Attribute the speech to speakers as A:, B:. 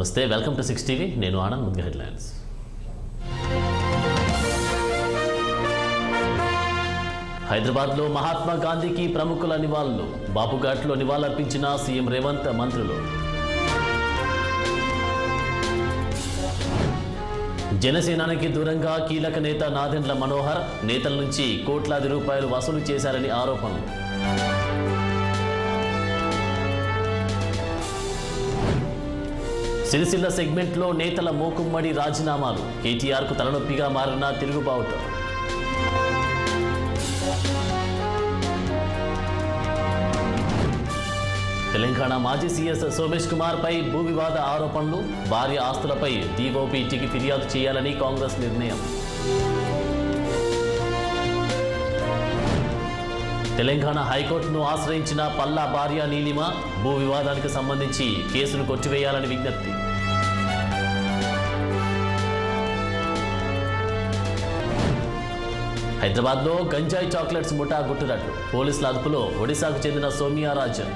A: నమస్తే, welcome to 6 TV. నేను ఆనంద్. ముందుగా హెడ్లైన్స్. హైదరాబాద్లో మహాత్మా గాంధీకి ప్రముఖుల నివాళులు. బాపుఘాట్లో నివాళులర్పించిన సీఎం రేవంత్, మంత్రులు. జనసేనానికి దూరంగా కీలక నేత నాదెండ్ల మనోహర్, నేతల నుంచి కోట్లాది రూపాయలు వసూలు చేశారని ఆరోపణలు. సిరిసిల్ల సెగ్మెంట్లో నేతల మోకుమ్మడి రాజీనామాలు. కేటీఆర్కు తలనొప్పిగా మారిన తిరుగుబావుట. తెలంగాణ మాజీ సీఎస్ సోమేష్ కుమార్ పై భూ వివాద ఆరోపణలు. భార్య ఆస్తులపై డీఓపీటీకి ఫిర్యాదు చేయాలని కాంగ్రెస్ నిర్ణయం. తెలంగాణ హైకోర్టును ఆశ్రయించిన పల్లా భార్య నీలిమ. భూ వివాదానికి సంబంధించి కేసును కొట్టివేయాలని విజ్ఞప్తి. హైదరాబాద్లో గంజాయి చాక్లెట్స్ ముఠా గుట్టురట్టు. పోలీసుల అదుపులో ఒడిశాకు చెందిన సోమియా రాజన్.